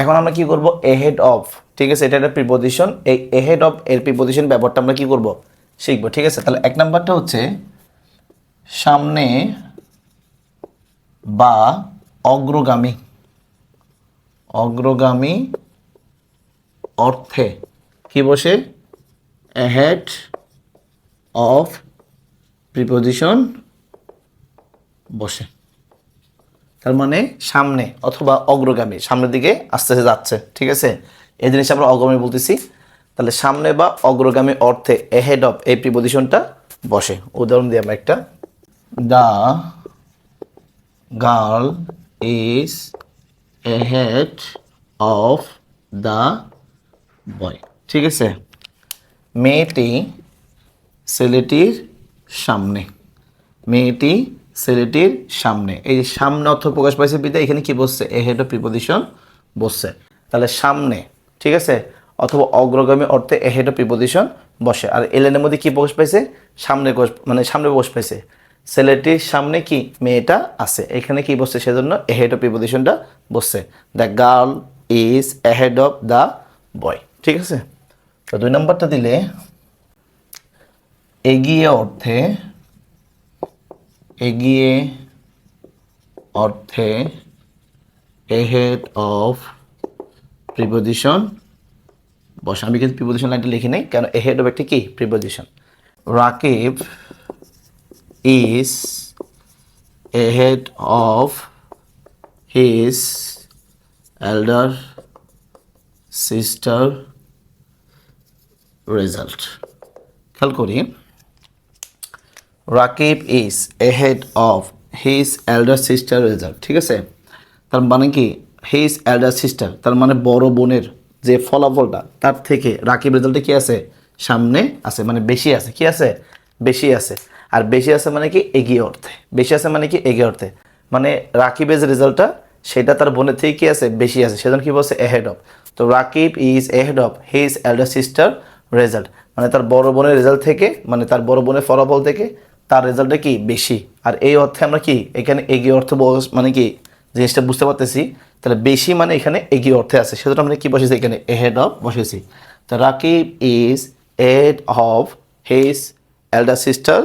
এখন আমরা কি করব ahead of, ঠিক আছে, এটা একটা প্রিপজিশন। এই ahead of এর প্রিপজিশন ব্যবহারটা আমরা কি করব শিখব, ঠিক আছে। তাহলে এক নাম্বারটা হচ্ছে সামনে বা অগ্রগামী, অগ্রগামী অর্থে কি বসে ahead of প্রিপজিশন বসে। তার মানে সামনে অথবা অগ্রগামী, সামনের দিকে আস্তে আস্তে যাচ্ছে, ঠিক আছে, এই জিনিস আমরা অগ্রগামী বলতেছি। তাহলে সামনে বা অগ্রগামী অর্থে ahead of এই প্রিপজিশনটা বসে। উদাহরণ দিই আমরা একটা, the girl is ahead of the boy, ঠিক আছে। মেয়েটি ছেলেটির সামনে, মেয়েটি ছেলেটির সামনে, এই যে সামনে অর্থ প্রকাশ পাইছে বিদায় এখানে কি বসছে ahead of প্রিপজিশন বসছে। তাহলে সামনে, ঠিক আছে, অথবা অগ্রগামী অর্থে ahead of প্রিপজিশন বসে। আর এলেনের মধ্যে কি প্রকাশ পাইছে সামনে, মানে সামনে বসে পাইছে, ছেলেটির সামনে কি মেয়েটা আছে, এখানে কি বসছে সেজন্য ahead of প্রিপজিশনটা বসছে। The girl is ahead of the boy, ঠিক আছে। তো 2 নম্বরটা দিলে এগিয়ে অর্থে, এগিয়ে অর্থে ahead of প্রিপজিশন বসে। আমি কিন্তু প্রিপজিশন লাইনটা লিখি নাই, কারণ ahead of একটা কি preposition. Rakib is ahead of his elder sister result। খেয়াল করি, Rakib is ahead of his elder sister result, ঠিক আছে। তার মানে কি his elder sister, তার মানে বড় বোনের যে ফলাফলটা তার থেকে রাকিব রেজাল্টে কি আছে সামনে আছে, মানে বেশি আছে, কি আছে বেশি আছে। আর বেশি আছে মানে কি এগিয়ে অর্থে, বেশি আছে মানে কি এগিয়ে অর্থে, মানে রাকিবের যে রেজাল্টটা সেটা তার বোনের থেকে কি আছে বেশি আছে, সেজন্য কি বলছে ahead of। তো Rakib is ahead of his elder sister result, মানে তার বড় বোনের রেজাল্ট থেকে, মানে তার বড় বোনের ফলাফল থেকে তার রেজাল্টটা কি বেশি। আর এই অর্থে আমরা কি এখানে এগিয়ে অর্থ মানে কি জিনিসটা বুঝতে পারতেছি। তাহলে বেশি মানে এখানে এগিয়ে অর্থে আছে, সেজন্য আমরা কি বসেছি এখানে ahead of বসেছি। তো Rakib is ahead of his elder sister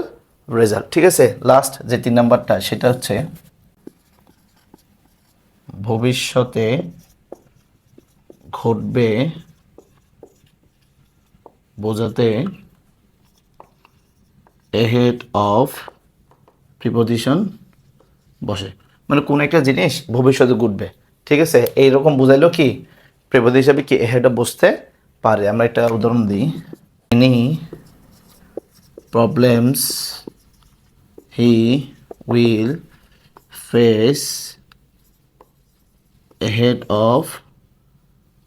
result, ঠিক আছে। লাস্ট যে 3 নাম্বারটা সেটা হচ্ছে ভবিষ্যতে ঘটবে বোঝাতে ahead of প্রিপজিশন বসে, মানে কোন একটা জিনিস ভবিষ্যতে ঘটবে, ঠিক আছে, এইরকম বোঝাইলো কি প্রিপজিশন হিসাবে কি ahead of বসতে পারে। আমরা একটা উদাহরণ দিই, any problems he will face ahead of,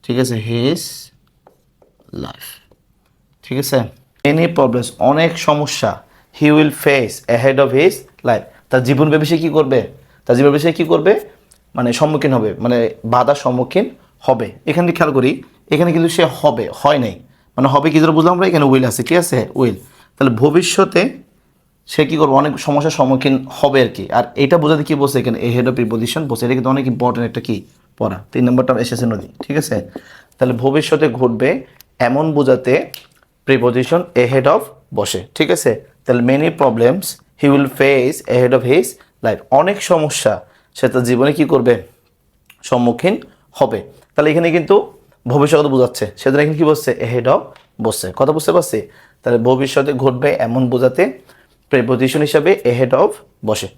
ঠিক আছে, হিজ লাইফ, ঠিক আছে। এনি প্রবলেমস অনেক সমস্যা, he will face ahead of his life, তার জীবন ব্যবসায় কি করবে, তার জীবন ব্যবসায় কি করবে মানে সম্মুখীন হবে, মানে বাধার সম্মুখীন হবে। এখানে খেয়াল করি এখানে কিন্তু সে হবে হয় নাই, মানে হবে কি যেটা বুঝলাম আমরা, এখানে উইল আছে, ঠিক আছে উইল। তাহলে ভবিষ্যতে সে কী করবে অনেক সমস্যার সম্মুখীন হবে আর কি। আর এটা বোঝাতে কি বলছে এখানে ahead of প্রিপজিশন বসে, এটা কিন্তু অনেক ইম্পর্টেন্ট একটা কি পড়া। 3 নম্বরটা এসেছে নদী, ঠিক আছে। তাহলে ভবিষ্যতে ঘটবে এমন বোঝাতে প্রিপজিশন ahead of বসে, ঠিক আছে। তাহলে many problems he will face ahead of his life, অনেক সমস্যা সে তার জীবনে কি করবে সম্মুখীন হবে। তাহলে এখানে কিন্তু ভবিষ্যৎ বোঝাচ্ছে, সেজন্য এখানে কি বলছে ahead of বসছে। কথা বুঝতে পারছি? তাহলে ভবিষ্যতে ঘটবে এমন বোঝাতে প্রিপজিশন হিসাবে ahead of বসে।